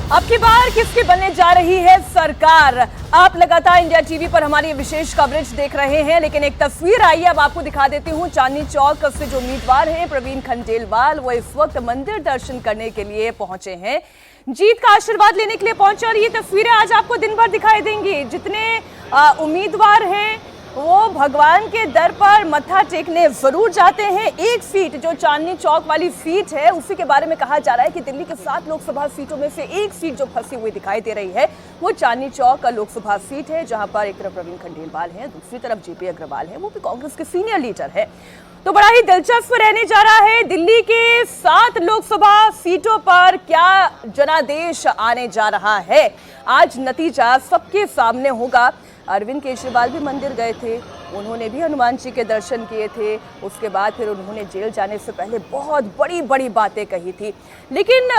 अब की बार किसकी बनने जा रही है सरकार? आप लगातार इंडिया टीवी पर हमारी विशेष कवरेज देख रहे हैं, लेकिन एक तस्वीर आई अब आपको दिखा देती हूं। चांदनी चौक से जो उम्मीदवार हैं प्रवीण खंडेलवाल, वो इस वक्त मंदिर दर्शन करने के लिए पहुंचे हैं, जीत का आशीर्वाद लेने के लिए पहुंचे। और ये तस्वीरें आज आपको दिन भर दिखाई देंगी। जितने उम्मीदवार हैं वो भगवान के दर पर मत्था टेकने जरूर जाते हैं। एक सीट जो चांदनी चौक वाली सीट है, उसी के बारे में कहा जा रहा है कि दिल्ली के 7 लोकसभा सीटों में से एक सीट जो फंसी हुई दिखाई दे रही है वो चांदनी चौक का लोकसभा सीट है, जहां पर एक तरफ प्रवीण खंडेलवाल है, दूसरी तरफ जेपी अग्रवाल है, वो भी कांग्रेस के सीनियर लीडर है। तो बड़ा ही दिलचस्प रहने जा रहा है। दिल्ली के 7 लोकसभा सीटों पर क्या जनादेश आने जा रहा है, आज नतीजा सबके सामने होगा। अरविंद केजरीवाल भी मंदिर गए थे, उन्होंने भी हनुमान जी के दर्शन किए थे। उसके बाद फिर उन्होंने जेल जाने से पहले बहुत बड़ी बड़ी बातें कही थी। लेकिन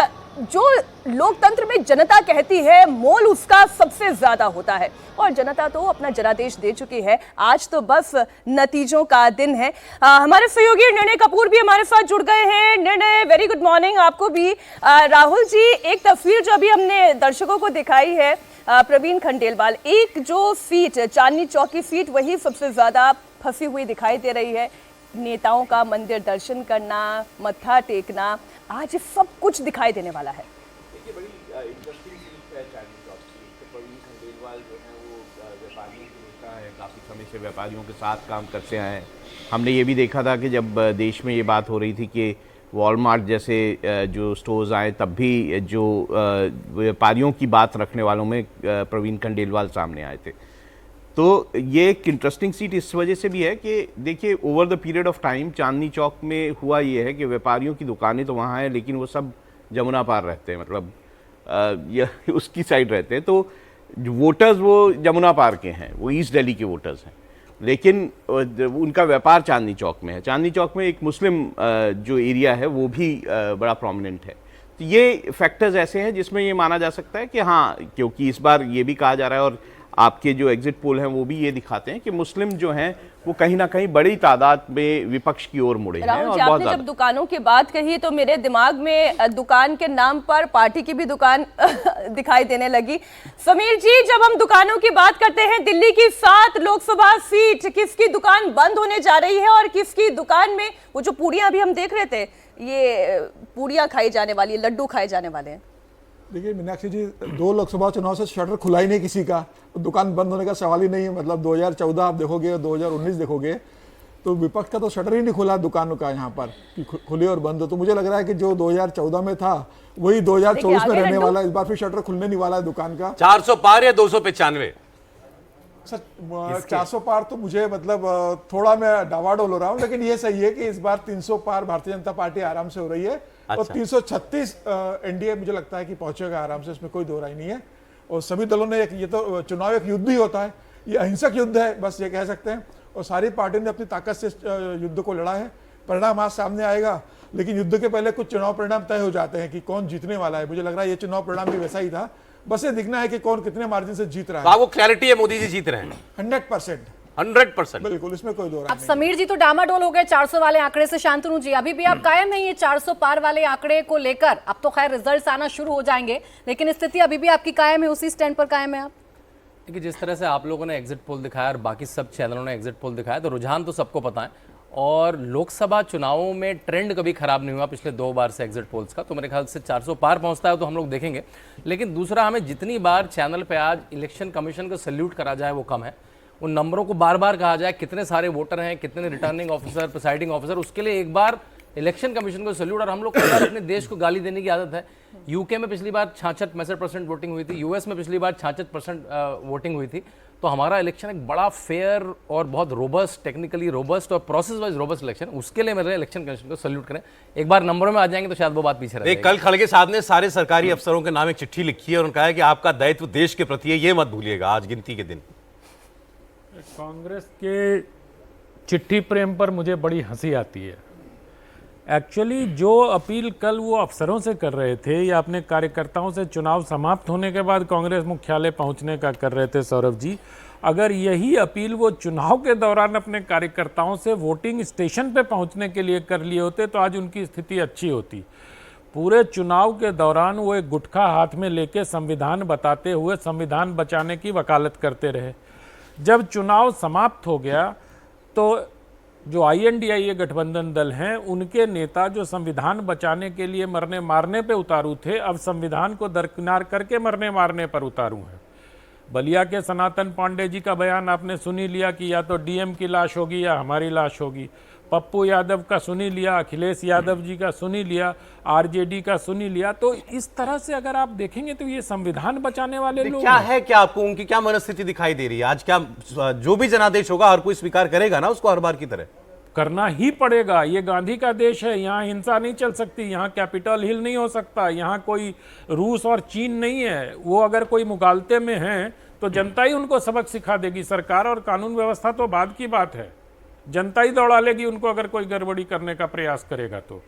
जो लोकतंत्र में जनता कहती है, मोल उसका सबसे ज्यादा होता है, और जनता तो अपना जनादेश दे चुकी है। आज तो बस नतीजों का दिन है। हमारे सहयोगी निर्णय कपूर भी हमारे साथ जुड़ गए हैं। निर्णय, वेरी गुड मॉर्निंग आपको भी। राहुल जी, एक तस्वीर जो अभी हमने दर्शकों को दिखाई है, प्रवीण खंडेलवाल, एक जो सीट चांदनी चौक की सीट, वही सबसे ज्यादा फंसी हुई दिखाई दे रही है। नेताओं का मंदिर दर्शन करना, मत्था टेकना, आज सब कुछ दिखाई देने वाला है। देखिए, बड़ी इंटरेस्टिंग सीट है चांदनी चौक की। प्रवीण खंडेलवाल जो है वो व्यापारियों के नेता है, काफ़ी समय से व्यापारियों के साथ काम करते आए हैं। हमने ये भी देखा था कि जब देश में ये बात हो रही थी कि वॉलमार्ट जैसे जो स्टोर्स आए, तब भी जो व्यापारियों की बात रखने वालों में प्रवीण खंडेलवाल सामने आए थे। तो ये एक इंटरेस्टिंग सीट इस वजह से भी है कि देखिए, over the period of time Chandni Chowk में हुआ ये है कि व्यापारियों की दुकानें तो वहाँ हैं, लेकिन वो सब जमुना पार रहते हैं, मतलब ये उसकी साइड रहते हैं। तो वोटर्स वो जमुना पार के हैं, वो ईस्ट दिल्ली के वोटर्स हैं, लेकिन उनका व्यापार चांदनी चौक में है। चांदनी चौक में एक मुस्लिम जो एरिया है वो भी बड़ा प्रोमिनेंट है। तो ये फैक्टर्स ऐसे हैं जिसमें ये माना जा सकता है कि हाँ, क्योंकि इस बार ये भी कहा जा रहा है और आपके जो एग्जिट पोल हैं वो भी ये दिखाते हैं कि मुस्लिम जो हैं वो कहीं ना कहीं बड़ी तादाद में विपक्ष की ओर मुड़े हैं। और बहुत जब दुकानों की बात कही तो मेरे दिमाग में दुकान के नाम पर पार्टी की भी दुकान दिखाई देने लगी। समीर जी, जब हम दुकानों की बात करते हैं, दिल्ली की 7 लोकसभा सीट, किसकी दुकान बंद होने जा रही है और किसकी दुकान में वो जो पूड़ियां अभी हम देख रहे थे, ये पूड़ियां खाई जाने वाली, लड्डू खाए जाने वाले हैं? देखिए मीनाक्षी जी, 2 लोकसभा चुनाव से शटर खुला ही नहीं किसी का, दुकान बंद होने का सवाल ही नहीं है। मतलब 2014 आप देखोगे, 2019 देखोगे, तो विपक्ष का तो शटर ही नहीं खुला दुकानों का यहाँ पर कि खुले और बंद हो। तो मुझे लग रहा है कि जो 2014 में था वही 2024 में रहने वाला है। इस बार फिर शटर खुलने नहीं वाला है दुकान का। 400 पार या 295? सर 400 पार तो मुझे मतलब थोड़ा मैं डावाडोल हो रहा हूँ, लेकिन ये सही है कि इस बार 300 पार भारतीय जनता पार्टी आराम से हो रही है। और 336 एनडीए मुझे लगता है कि पहुंचेगा आराम से, इसमें कोई दो राय नहीं है। और सभी दलों ने ये तो चुनाव एक युद्ध ही होता है, ये अहिंसक युद्ध है, बस ये कह सकते हैं। और सारी पार्टियों ने अपनी ताकत से युद्ध को लड़ा है। परिणाम आज सामने आएगा, लेकिन युद्ध के पहले कुछ चुनाव परिणाम तय हो जाते हैं कि कौन जीतने वाला है। मुझे लग रहा है ये चुनाव परिणाम भी वैसा ही था, बस ये दिखना है कि कौन कितने मार्जिन से जीत रहा है। वो क्लैरिटी है, मोदी जी जीत रहे हैं 100%। बिल्कुल, इसमें कोई दो राय अब नहीं। समीर जी तो डामाडोल हो गए 400 वाले आंकड़े से। शांतनु जी, अभी भी आप कायम है ये 400 पार वाले आंकड़े को लेकर? अब तो खैर रिजल्ट्स आना शुरू हो जाएंगे, लेकिन स्थिति अभी भी आपकी कायम है, उसी स्टैंड पर कायम है आप? देखिए, जिस तरह से आप लोगों ने एग्जिट पोल दिखाया और बाकी सब चैनलों ने एग्जिट पोल दिखाया, तो रुझान तो सबको पता है। और लोकसभा चुनावों में ट्रेंड कभी खराब नहीं हुआ पिछले 2 बार से एग्जिट पोल्स का। तो मेरे ख्याल से 400 पार पहुंचता है तो हम लोग देखेंगे। लेकिन दूसरा, हमें जितनी बार चैनल पे आज इलेक्शन कमीशन को सैल्यूट करा जाए वो कम है। उन नंबरों को बार बार कहा जाए, कितने सारे वोटर हैं, कितने रिटर्निंग ऑफिसर, प्रिसाइडिंग ऑफिसर, उसके लिए एक बार इलेक्शन कमीशन को सैल्यूट। और हम लोग अपने देश को गाली देने की आदत है। यूके में पिछली बार 66-65% वोटिंग हुई थी, यूएस में पिछली बार 66% वोटिंग हुई थी। तो हमारा इलेक्शन एक बड़ा फेयर और बहुत रोबस्ट, टेक्निकली रोबस्ट और प्रोसेस वाइज रोबस्ट इलेक्शन, उसके लिए मेरे इलेक्शन कमीशन को सैल्यूट करें। एक बार नंबरों में आ जाएंगे तो शायद वो बात पीछे रह जाएगी। कल खड़गे साहब ने सारे सरकारी अफसरों के नाम एक चिट्ठी लिखी है और उन्होंने कहा है कि आपका दायित्व देश के प्रति है, ये मत भूलिएगा आज गिनती के दिन। कांग्रेस के चिट्ठी प्रेम पर मुझे बड़ी हंसी आती है। एक्चुअली जो अपील कल वो अफसरों से कर रहे थे या अपने कार्यकर्ताओं से चुनाव समाप्त होने के बाद कांग्रेस मुख्यालय पहुंचने का कर रहे थे सौरभ जी, अगर यही अपील वो चुनाव के दौरान अपने कार्यकर्ताओं से वोटिंग स्टेशन पे पहुंचने के लिए कर लिए होते तो आज उनकी स्थिति अच्छी होती। पूरे चुनाव के दौरान वो एक गुटखा हाथ में लेके संविधान बताते हुए संविधान बचाने की वकालत करते रहे। जब चुनाव समाप्त हो गया तो जो INDIA गठबंधन दल हैं उनके नेता जो संविधान बचाने के लिए मरने मारने पे उतारू थे, अब संविधान को दरकिनार करके मरने मारने पर उतारू हैं। बलिया के सनातन पांडे जी का बयान आपने सुनी लिया कि या तो DM की लाश होगी या हमारी लाश होगी। पप्पू यादव का सुनी लिया, अखिलेश यादव जी का सुनी लिया, RJD का सुनी लिया। तो इस तरह से अगर आप देखेंगे तो ये संविधान बचाने वाले लोग क्या है, क्या आपको उनकी क्या मनस्थिति दिखाई दे रही है आज? क्या जो भी जनादेश होगा हर कोई स्वीकार करेगा ना उसको, हर बार की तरह? करना ही पड़ेगा। ये गांधी का देश है, यहाँ हिंसा नहीं चल सकती, यहाँ कैपिटल हिल नहीं हो सकता, यहाँ कोई रूस और चीन नहीं है। वो अगर कोई मुगालते में हैं तो जनता ही उनको सबक सिखा देगी। सरकार और कानून व्यवस्था तो बाद की बात है, जनता ही दौड़ा लेगी उनको अगर कोई गड़बड़ी करने का प्रयास करेगा। तो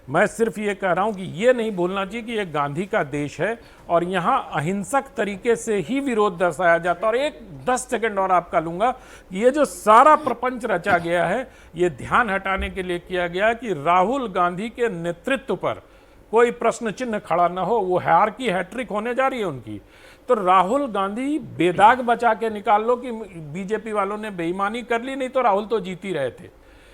मैं सिर्फ ये कह रहा हूं कि ये नहीं भूलना चाहिए कि ये गांधी का देश है और यहाँ अहिंसक तरीके से ही विरोध दर्शाया जाता है। और एक 10 सेकंड और आपका लूंगा, ये जो सारा प्रपंच रचा गया है ये ध्यान हटाने के लिए किया गया कि राहुल गांधी के नेतृत्व पर कोई प्रश्न चिन्ह खड़ा ना हो। वो हार की हैट्रिक होने जा रही है उनकी। तो राहुल गांधी बेदाग बचा के निकाल लो कि बीजेपी वालों ने बेईमानी कर ली, नहीं तो राहुल तो जीत ही रहे थे।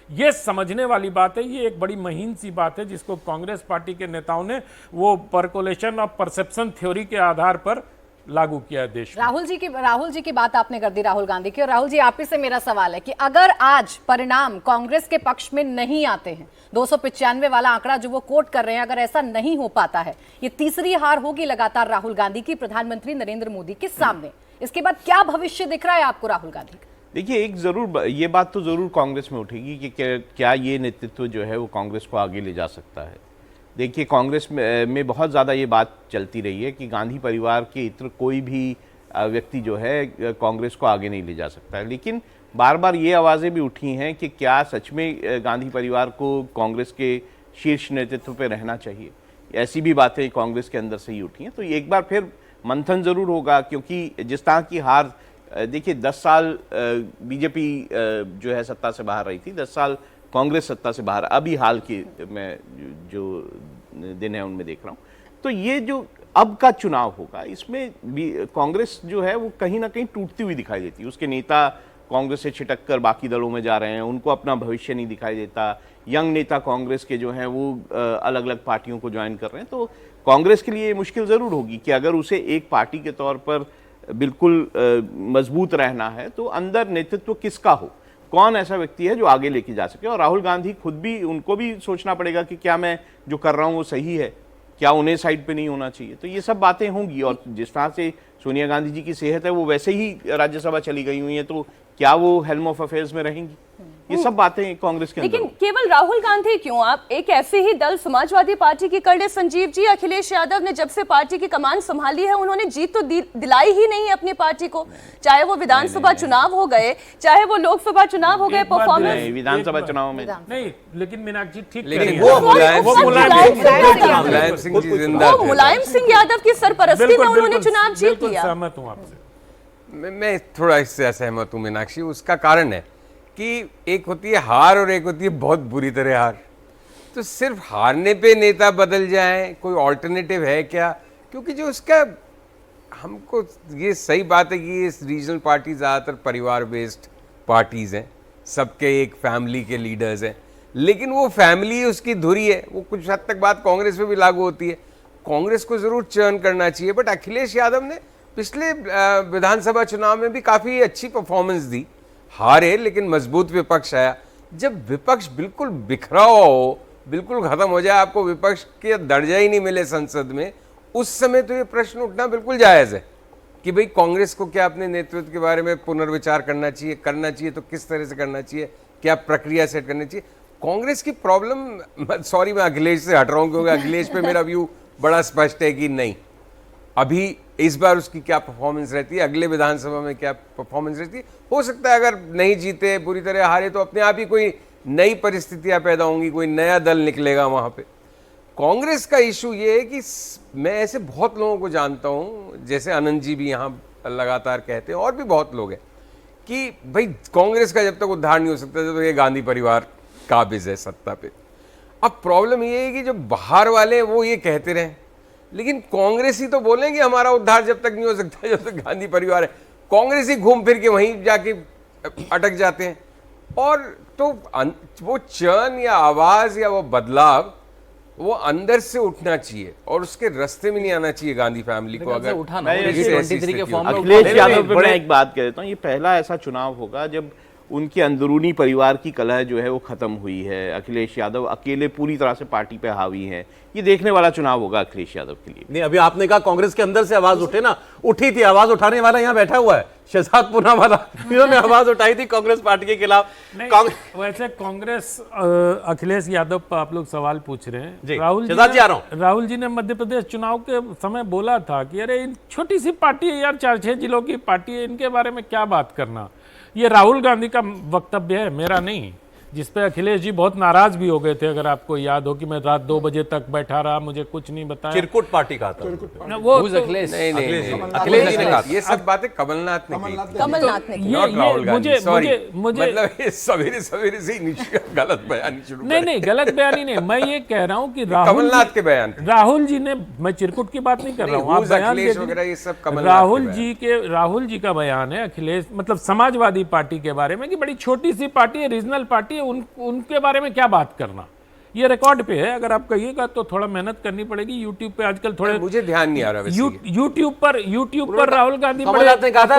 ये समझने वाली बात है, ये एक बड़ी महीन सी बात है जिसको कांग्रेस पार्टी के नेताओं ने वो परकोलेशन ऑफ परसेप्शन थ्योरी के आधार पर लागू किया देश में। राहुल जी की बात आपने कर दी राहुल गांधी की। और राहुल जी, आप ही से मेरा सवाल है कि अगर आज परिणाम कांग्रेस के पक्ष में नहीं आते हैं, 295 वाला आंकड़ा जो वो कोट कर रहे हैं, अगर ऐसा नहीं हो पाता है, ये तीसरी हार होगी लगातार राहुल गांधी की प्रधानमंत्री नरेंद्र मोदी के सामने। इसके बाद क्या भविष्य दिख रहा है आपको राहुल गांधी का? देखिए, एक जरूर ये बात तो जरूर कांग्रेस में उठेगी कि क्या ये नेतृत्व जो है वो कांग्रेस को आगे ले जा सकता है। देखिए, कांग्रेस में बहुत ज़्यादा ये बात चलती रही है कि गांधी परिवार के इतर कोई भी व्यक्ति जो है कांग्रेस को आगे नहीं ले जा सकता है। लेकिन बार बार ये आवाज़ें भी उठी हैं कि क्या सच में गांधी परिवार को कांग्रेस के शीर्ष नेतृत्व पर रहना चाहिए। ऐसी भी बातें कांग्रेस के अंदर से ही उठी हैं। तो एक बार फिर मंथन ज़रूर होगा, क्योंकि जिस तरह की हार, देखिए 10 साल बीजेपी जो है सत्ता से बाहर रही थी, 10 साल कांग्रेस सत्ता से बाहर, अभी हाल के मैं जो दिन है उनमें देख रहा हूँ। तो ये जो अब का चुनाव होगा इसमें भी कांग्रेस जो है वो कहीं ना कहीं टूटती हुई दिखाई देती है। उसके नेता कांग्रेस से छिटक कर बाकी दलों में जा रहे हैं, उनको अपना भविष्य नहीं दिखाई देता। यंग नेता कांग्रेस के जो हैं वो अलग अलग पार्टियों को ज्वाइन कर रहे हैं। तो कांग्रेस के लिए ये मुश्किल ज़रूर होगी कि अगर उसे एक पार्टी के तौर पर बिल्कुल मजबूत रहना है तो अंदर नेतृत्व किसका हो, कौन ऐसा व्यक्ति है जो आगे लेके जा सके। और राहुल गांधी खुद भी, उनको भी सोचना पड़ेगा कि क्या मैं जो कर रहा हूँ वो सही है, क्या उन्हें साइड पे नहीं होना चाहिए। तो ये सब बातें होंगी। और जिस तरह से सोनिया गांधी जी की सेहत है वो वैसे ही राज्यसभा चली गई हुई है, तो क्या वो हेल्म ऑफ अफेयर्स में रहेंगी? ये सब बातें कांग्रेस के अंदर। लेकिन केवल राहुल गांधी क्यों, आप एक ऐसे ही दल समाजवादी पार्टी की कर ले संजीव जी। अखिलेश यादव ने जब से पार्टी की कमान संभाली है उन्होंने जीत तो दिलाई ही नहीं अपनी पार्टी को, चाहे वो विधानसभा चुनाव हो गए, चाहे वो लोकसभा चुनाव हो गए। परफॉर्मेंस विधानसभा चुनाव में नहीं, लेकिन मीनाक्षी ठीक, लेकिन वो मुलायम सिंह यादव की सरपरस्ती में उन्होंने चुनाव जीत लिया। सहमत हूँ आपसे। मैं थोड़ा इससे असहमत हूँ मीनाक्षी। उसका कारण है कि एक होती है हार और एक होती है बहुत बुरी तरह हार। तो सिर्फ हारने पे नेता बदल जाए, कोई ऑल्टरनेटिव है क्या? क्योंकि जो उसका, हमको ये सही बात है कि ये रीजनल पार्टी ज़्यादातर परिवार बेस्ड पार्टीज़ हैं, सबके एक फैमिली के लीडर्स हैं, लेकिन वो फैमिली उसकी धुरी है। वो कुछ हद तक बात कांग्रेस में भी लागू होती है। कांग्रेस को ज़रूर चर्न करना चाहिए, बट अखिलेश यादव ने पिछले विधानसभा चुनाव में भी काफ़ी अच्छी परफॉर्मेंस दी। हारे लेकिन मजबूत विपक्ष आया। जब विपक्ष बिल्कुल बिखरा हुआ हो, बिल्कुल खत्म हो जाए, आपको विपक्ष के दर्जा ही नहीं मिले संसद में, उस समय तो ये प्रश्न उठना बिल्कुल जायज़ है कि भाई कांग्रेस को क्या अपने नेतृत्व के बारे में पुनर्विचार करना चाहिए तो किस तरह से करना चाहिए, क्या प्रक्रिया सेट करनी चाहिए। कांग्रेस की प्रॉब्लम, सॉरी मैं अखिलेश से हट रहा हूँ क्योंकि अखिलेश पे मेरा व्यू बड़ा स्पष्ट है कि नहीं, अभी इस बार उसकी क्या परफॉर्मेंस रहती है, अगले विधानसभा में क्या परफॉर्मेंस रहती है। हो सकता है अगर नहीं जीते, बुरी तरह हारे, तो अपने आप ही कोई नई परिस्थितियां पैदा होंगी, कोई नया दल निकलेगा वहां पे। कांग्रेस का इशू ये है कि मैं ऐसे बहुत लोगों को जानता हूं, जैसे आनंद जी भी यहाँ लगातार कहते हैं और भी बहुत लोग हैं, कि भाई कांग्रेस का जब तक उद्धार नहीं हो सकता तो ये गांधी परिवार काबिज है सत्ता पे। अब प्रॉब्लम ये है कि जो बाहर वाले हैं वो ये कहते रहे, लेकिन कांग्रेसी तो बोलेंगे हमारा उद्धार जब तक नहीं हो सकता जब तक गांधी परिवार है। कांग्रेसी घूम फिर के वहीं जाके अटक जाते हैं। और तो वो चर्न या आवाज या वो बदलाव वो अंदर से उठना चाहिए और उसके रास्ते में नहीं आना चाहिए गांधी फैमिली को। अगर उठाना अखिलेश यादव मैं एक बात कह देता हूँ, ये पहला ऐसा चुनाव होगा जब उनकी अंदरूनी परिवार की कलह जो है वो खत्म हुई है। अखिलेश यादव अकेले पूरी तरह से पार्टी पे हावी हैं। ये देखने वाला चुनाव होगा अखिलेश यादव के लिए। नहीं, अभी आपने कहा कांग्रेस के अंदर से आवाज उठे ना, उठी थी आवाज उठाने वाला यहाँ बैठा हुआ है, शहजाद पूना वाला, इन्होंने आवाज उठाई थी कांग्रेस पार्टी के खिलाफ। वैसे कांग्रेस अखिलेश यादव पर आप लोग सवाल पूछ रहे हैं। राहुल जी ने मध्य प्रदेश चुनाव के समय बोला था कि अरे छोटी सी पार्टी है यार, 4-6 जिलों की पार्टी है, इनके बारे में क्या बात करना। ये राहुल गांधी का वक्तव्य है, मेरा नहीं, जिसपे अखिलेश जी बहुत नाराज भी हो गए थे। अगर आपको याद हो कि मैं रात 2 बजे तक बैठा रहा, मुझे कुछ नहीं बताया। चिरकुट पार्टी का था वो अखिलेश अखिलेश जी ने कहा। ये सब बातें कमलनाथ ने की। कमलनाथ ने मतलब ये सवेरे सवेरे से गलत बयानी शुरू। नहीं गलत बयानी नहीं, मैं ये कह रहा हूँ कि कमलनाथ के बयान, राहुल जी ने, मैं चिरकुट की बात नहीं कर रहा हूँ, आप बयान ये सब राहुल जी का बयान है अखिलेश मतलब समाजवादी पार्टी के बारे में कि बड़ी छोटी सी पार्टी है, रीजनल पार्टी है, उनके बारे में क्या बात करना। ये रिकॉर्ड पे है, अगर आप कहिएगा तो थोड़ा मेहनत करनी पड़ेगी। यूट्यूब पे आजकल थोड़े, मुझे ध्यान नहीं आ रहा वैसे। यूट्यूब पर राहुल गांधी कमलनाथ ने कहा था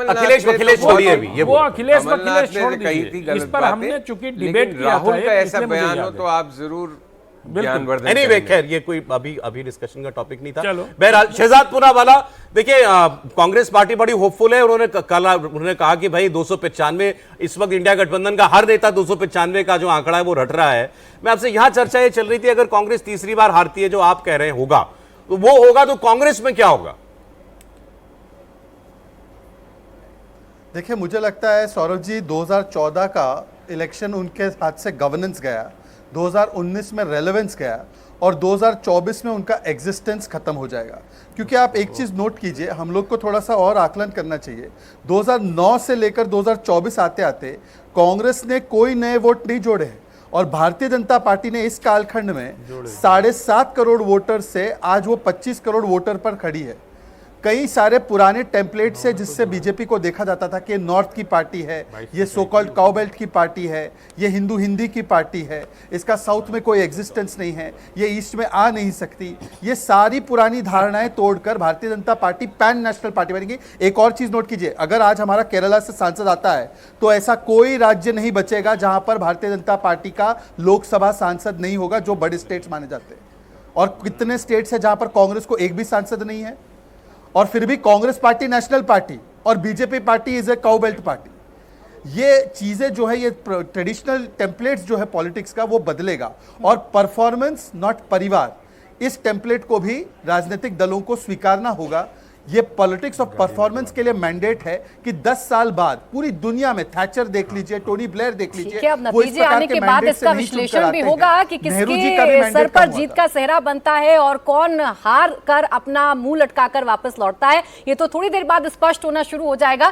अखिलेश छोड़िए अभी, ये वो अखिलेश छोड़ कही थी दीजिए। इस पर हमने चूंकि डिबेट किया था, राहुल का ऐसा बयान हो तो आप जरूर खैर ये कोई अभी डिस्कशन का टॉपिक नहीं था। बहरहाल शहजाद पूना वाला, देखिए कांग्रेस पार्टी बड़ी होपफुल है। उन्होंने कहा कि भाई 295 इस वक्त इंडिया गठबंधन का हर नेता 295 का जो आंकड़ा है वो रट रहा है। मैं आपसे यहां चर्चा ये चल रही थी, अगर कांग्रेस तीसरी बार हारती है जो आप कह रहे हैं होगा, तो वो होगा तो कांग्रेस में क्या होगा? देखिए मुझे लगता है सौरभ जी 2014 का इलेक्शन उनके हाथ से गवर्नेंस गया, 2019 में रेलेवेंस गया और 2024 में उनका एग्जिस्टेंस खत्म हो जाएगा। क्योंकि आप एक चीज नोट कीजिए, हम लोग को थोड़ा सा और आकलन करना चाहिए। 2009 से लेकर 2024 आते आते कांग्रेस ने कोई नए वोट नहीं जोड़े हैं और भारतीय जनता पार्टी ने इस कालखंड में 7.5 करोड़ वोटर से आज वो 25 करोड़ वोटर पर खड़ी है। कई सारे पुराने टेम्पलेट से जिससे बीजेपी को देखा जाता था कि नॉर्थ की पार्टी है, ये सो कॉल्ड काउ बेल्ट की पार्टी है, ये हिंदू हिंदी की पार्टी है, इसका साउथ में कोई एग्जिस्टेंस नहीं है, ये ईस्ट में आ नहीं सकती, ये सारी पुरानी धारणाएं तोड़कर Bharatiya Janata party pan national party बनेगी। एक और चीज नोट कीजिए, अगर आज हमारा केरला से सांसद आता है तो ऐसा कोई राज्य नहीं बचेगा जहां पर भारतीय जनता पार्टी का लोकसभा सांसद नहीं होगा, जो बड़े स्टेट्स माने जाते हैं। और कितने स्टेट्स है जहां पर कांग्रेस को एक भी सांसद नहीं है और फिर भी कांग्रेस पार्टी नेशनल पार्टी और BJP party is a cow belt party. ये चीजें जो है, ये ट्रेडिशनल टेम्पलेट्स जो है पॉलिटिक्स का, वो बदलेगा और परफॉर्मेंस नॉट परिवार, इस टेम्पलेट को भी राजनीतिक दलों को स्वीकारना होगा। ये पॉलिटिक्स ऑफ परफॉर्मेंस के लिए मैंडेट है कि 10 साल बाद पूरी दुनिया में, थैचर देख लीजिए, टोनी ब्लेयर देख लीजिए, अब नतीजे आने के बाद इसका विश्लेषण भी होगा कि किसके सर पर जीत का सेहरा बनता है और कौन हार कर अपना मुंह लटकाकर वापस लौटता है। ये तो थोड़ी देर बाद स्पष्ट होना शुरू हो जाएगा।